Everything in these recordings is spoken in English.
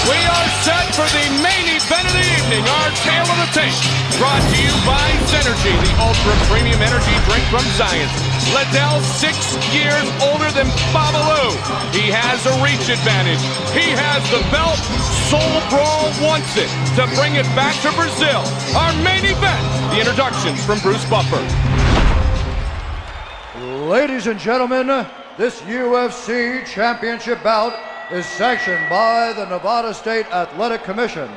We are set for the main event of the evening, our tale of the tape. Brought to you by Zenergy, the ultra premium energy drink from science. Liddell, 6 years older than Babalu. He has a reach advantage. He has the belt. Sobral wants it to bring it back to Brazil. Our main event, the introductions from Bruce Buffer. Ladies and gentlemen, this UFC championship bout is sanctioned by the Nevada State Athletic Commission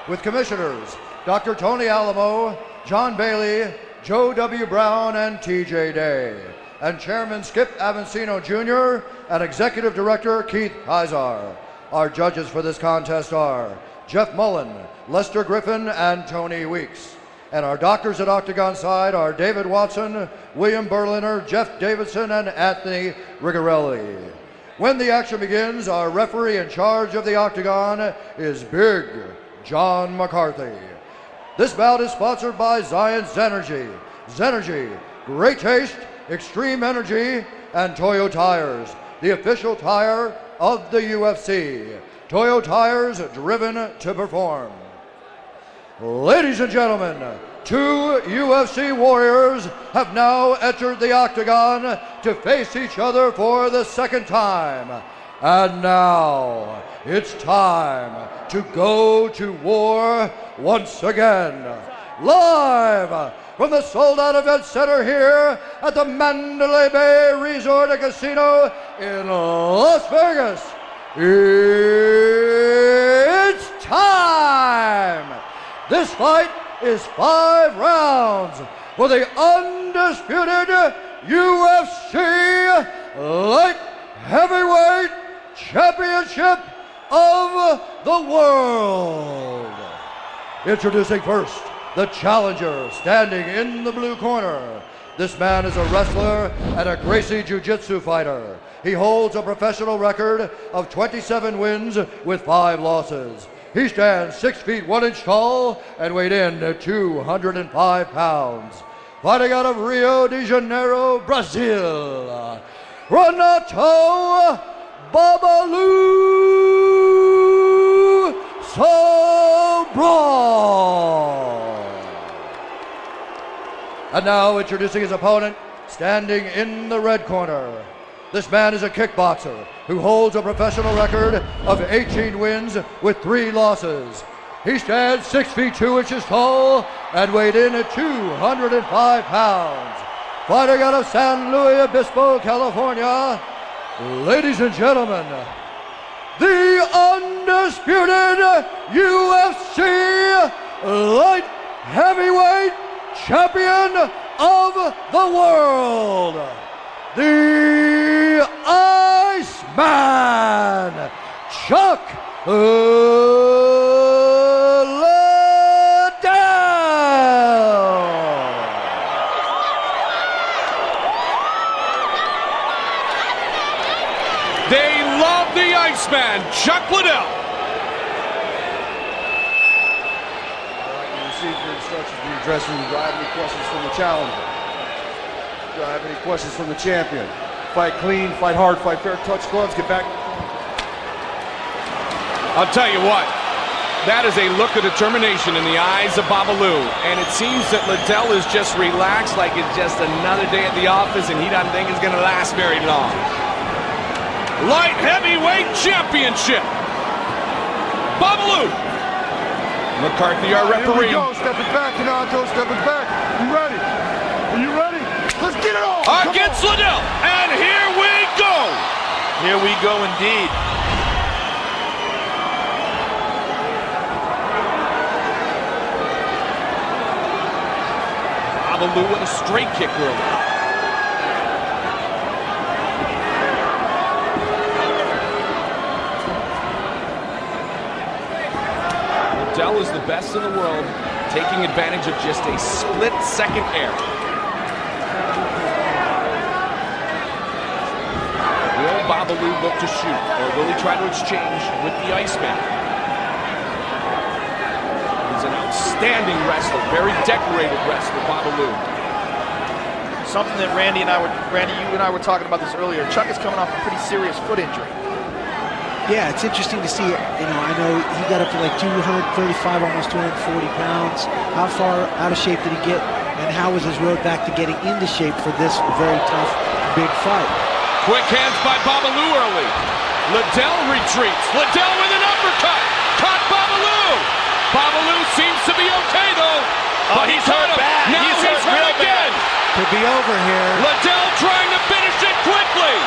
with commissioners Dr. Tony Alamo, John Bailey, Joe W. Brown, and TJ Day, and Chairman Skip Avancino Jr. and Executive Director Keith Izar. Our judges for this contest are Jeff Mullen, Lester Griffin, and Tony Weeks. And our doctors at Octagon side are David Watson, William Berliner, Jeff Davidson, and Anthony Rigarelli. When the action begins, our referee in charge of the Octagon is Big John McCarthy. This bout is sponsored by Zions Zenergy. Zenergy, great taste, extreme energy, and Toyo Tires, the official tire of the UFC. Toyo Tires, driven to perform. Ladies and gentlemen, 2 UFC warriors have now entered the Octagon to face each other for the second time. And now, it's time to go to war once again. Live from the sold-out event center here at the Mandalay Bay Resort and Casino in Las Vegas, it's time! This fight is 5 rounds for the undisputed UFC Light Heavyweight Championship of the World. Introducing first, the challenger standing in the blue corner. This man is a wrestler and a Gracie Jiu-Jitsu fighter. He holds a professional record of 27 wins with 5 losses. He stands 6 feet 1 inch tall and weighed in at 205 pounds. Fighting out of Rio de Janeiro, Brazil, Renato Babalu Sobral. And now introducing his opponent, standing in the red corner. This man is a kickboxer who holds a professional record of 18 wins with 3 losses. He stands 6 feet 2 inches tall and weighed in at 205 pounds. Fighting out of San Luis Obispo, California, ladies and gentlemen, the undisputed UFC Light Heavyweight Champion of the World, the Iceman, Chuck Liddell. They love the Iceman, Chuck Liddell. You received your instructions from your dressing room. Do I have any questions from the challenger? Do I have any questions from the champion? Fight clean, fight hard, fight fair, touch gloves, get back. I'll tell you what, that is a look of determination in the eyes of Babalu. And it seems that Liddell is just relaxed like it's just another day at the office and he doesn't think it's going to last very long. Light Heavyweight Championship, Babalu. McCarthy, our referee. Here we go, stepping back, Renato, stepping back. You ready? Are you ready? Let's get it on! Against Liddell, and here we go! Here we go indeed. Babalu with a straight kick early. Liddell is the best in the world, taking advantage of just a split-second error. Will Babalu look to shoot, or will he try to exchange with the Iceman? He's an outstanding wrestler, very decorated wrestler, Babalu. Something that Randy, you and I were talking about this earlier. Chuck is coming off a pretty serious foot injury. Yeah, it's interesting to see, I know he got up to like 235, almost 240 pounds. How far out of shape did he get, and how was his road back to getting into shape for this very tough, big fight? Quick hands by Babalu early. Liddell retreats. Liddell with an uppercut. Caught Babalu. Babalu seems to be okay, though. But he's hurt bad. Now he's hurt again. Could be over here. Liddell trying to finish it quickly.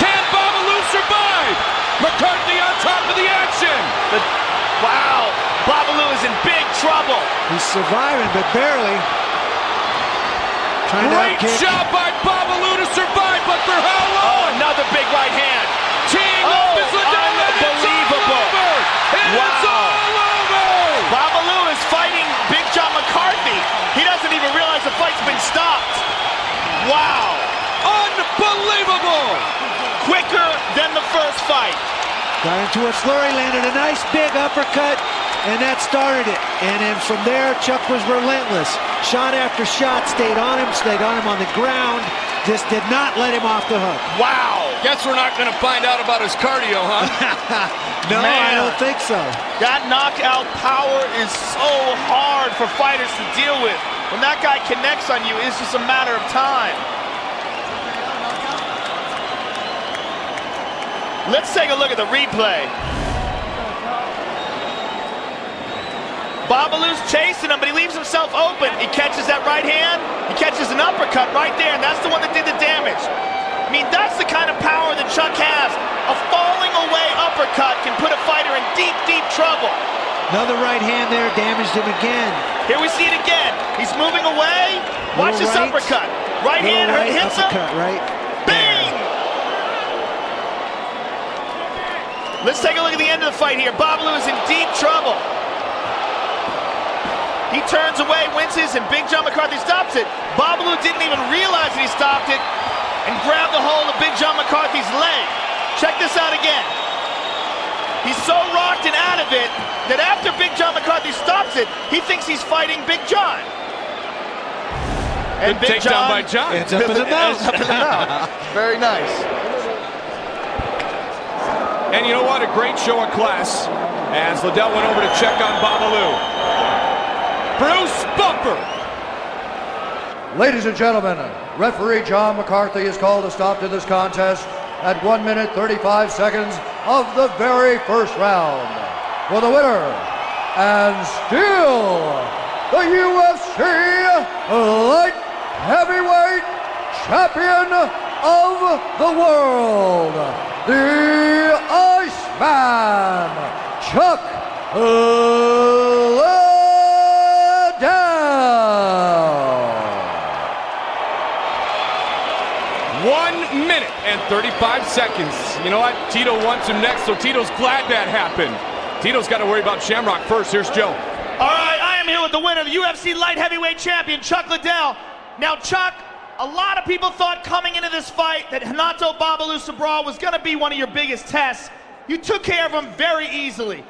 Can Babalu survive? McCarthy on top of the action. Wow, Babalu is in big trouble. He's surviving, but barely. Great job by Babalu to survive, but for how long? Oh, another big right hand. Teeing up is Liddell, and it's all over. It's all over. Babalu is fighting Big John McCarthy. He doesn't even realize the fight's been stopped. Wow. Unbelievable. Quicker than the first fight. Got into a flurry, landed a nice big uppercut, and that started it. And then from there, Chuck was relentless. Shot after shot, stayed on him on the ground, just did not let him off the hook. Wow. Guess we're not going to find out about his cardio, huh? No, I don't think so. That knockout power is so hard for fighters to deal with. When that guy connects on you, it's just a matter of time. Let's take a look at the replay. Babalu's chasing him, but he leaves himself open. He catches that right hand. He catches an uppercut right there, and that's the one that did the damage. I mean, that's the kind of power that Chuck has. A falling away uppercut can put a fighter in deep, deep trouble. Another right hand there, damaged him again. Here we see it again. He's moving away. Watch this uppercut. Right hand hits him. Right. Bang! Let's take a look at the end of the fight here. Babalu is in deep trouble. He turns away, winces, and Big John McCarthy stops it. Babalu didn't even realize that he stopped it and grabbed a hold of Big John McCarthy's leg. Check this out again. He's so rocked and out of it that after Big John McCarthy stops it, he thinks he's fighting Big John. And Big John, by John. It's up in the mouth. It's up in the mouth. Very nice. And you know what? A great show of class as Liddell went over to check on Babalu. Bruce Bumper. Ladies and gentlemen, referee John McCarthy has called a stop to this contest at 1 minute 35 seconds of the very first round. For the winner, and still the UFC Light Heavyweight Champion of the World, the Iceman, Chuck Liddell. 1 minute and 35 seconds. You know what? Tito wants him next, so Tito's glad that happened. Tito's got to worry about Shamrock first. Here's Joe. All right, I am here with the winner, the UFC Light Heavyweight Champion, Chuck Liddell. Now, Chuck, a lot of people thought coming into this fight that Renato Sobral was going to be one of your biggest tests. You took care of him very easily.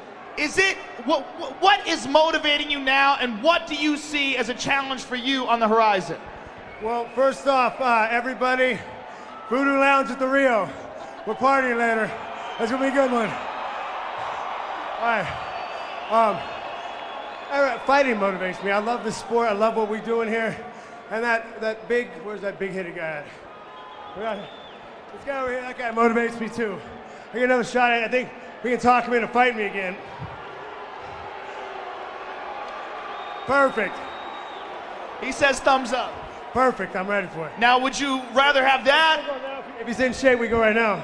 What is motivating you now, and what do you see as a challenge for you on the horizon? Well, first off, everybody, Voodoo Lounge at the Rio. We're partying later. That's gonna be a good one. All right. Fighting motivates me. I love this sport. I love what we're doing here. And where's that big-headed guy at? This guy over here, that guy motivates me too. I get another shot at it. I think we can talk him into fighting me again. Perfect. He says thumbs up. Perfect, I'm ready for it. Now, would you rather have that? If he's in shape, we go right now.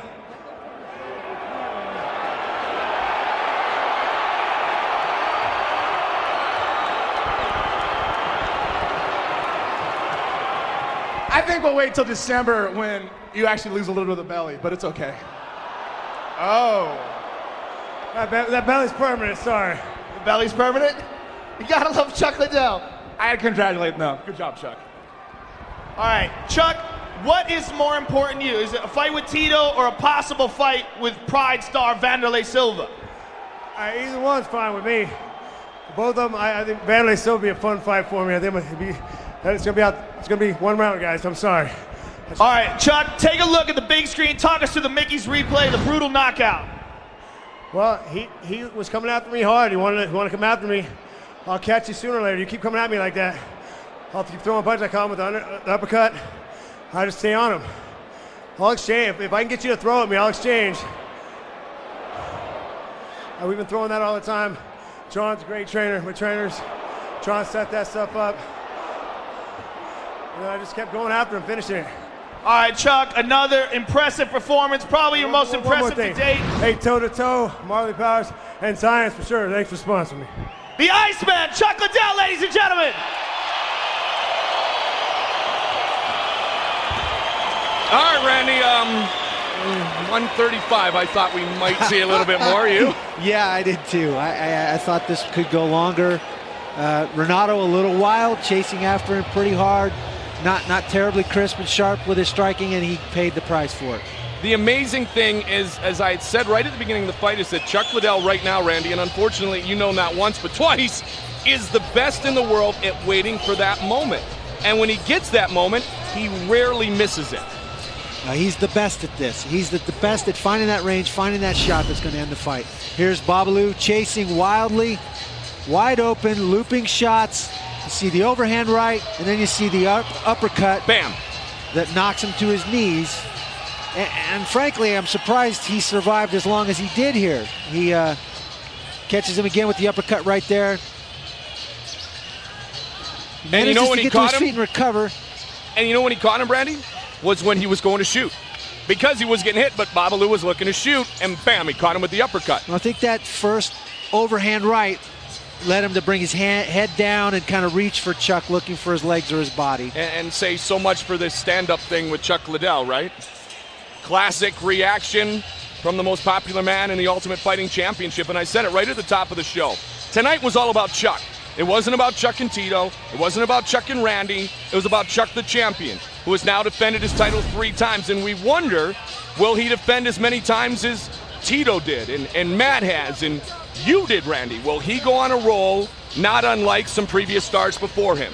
I think we'll wait till December when you actually lose a little bit of the belly, but it's okay. Oh. That belly's permanent, sorry. The belly's permanent? You gotta love Chuck Liddell. I had to congratulate him, though. Good job, Chuck. All right, Chuck, what is more important to you? Is it a fight with Tito or a possible fight with Pride star Wanderlei Silva? Either one's fine with me. Both of them, I think Wanderlei Silva will be a fun fight for me. I think it's gonna be one round, guys. I'm sorry. All right, Chuck, take a look at the big screen. Talk us through the Mickey's replay, the brutal knockout. Well, he was coming after me hard. He wanted to come after me. I'll catch you sooner or later. You keep coming at me like that. I'll keep throwing punches. I come with the uppercut. I just stay on him. I'll exchange. If I can get you to throw at me, I'll exchange. We've been throwing that all the time. John's a great trainer. We're trainers. John set that stuff up. And I just kept going after him, finishing it. All right, Chuck, another impressive performance, probably your most impressive to date. Hey, toe-to-toe, Marley Powers, and Science for sure. Thanks for sponsoring me. The Iceman, Chuck Liddell, ladies and gentlemen. All right, Randy, 135. I thought we might see a little bit more. You? Yeah, I did too. I thought this could go longer. Renato a little wild, chasing after him pretty hard. Not terribly crisp and sharp with his striking, and he paid the price for it. The amazing thing is, as I had said right at the beginning of the fight, is that Chuck Liddell right now, Randy, and unfortunately you know not once but twice, is the best in the world at waiting for that moment. And when he gets that moment, he rarely misses it. He's the best at this. He's the best at finding that range, finding that shot that's going to end the fight. Here's Babalu chasing wildly, wide open, looping shots. You see the overhand right, and then you see the uppercut. Bam! That knocks him to his knees. And frankly, I'm surprised he survived as long as he did here. He catches him again with the uppercut right there. And you know when he caught him? Feet and recover. And you know when he caught him, Brandy? Was when he was going to shoot. Because he was getting hit, but Babalu was looking to shoot, and bam, he caught him with the uppercut. Well, I think that first overhand right led him to bring his head down and kind of reach for Chuck, looking for his legs or his body. And say so much for this stand-up thing with Chuck Liddell, right? Classic reaction from the most popular man in the Ultimate Fighting Championship, and I said it right at the top of the show. Tonight was all about Chuck. It wasn't about Chuck and Tito. It wasn't about Chuck and Randy. It was about Chuck the champion, who has now defended his title 3 times. And we wonder, will he defend as many times as Tito did and Matt has and you did, Randy? Will he go on a roll, not unlike some previous starts before him?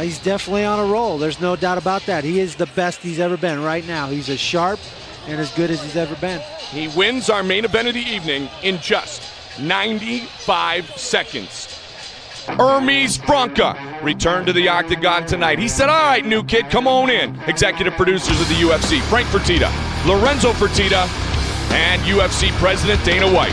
He's definitely on a roll. There's no doubt about that. He is the best he's ever been right now. He's as sharp and as good as he's ever been. He wins our main event of the evening in just 95 seconds. Hermes Franca returned to the octagon tonight. He said, all right, new kid, come on in. Executive producers of the UFC, Frank Fertitta, Lorenzo Fertitta, and UFC President Dana White.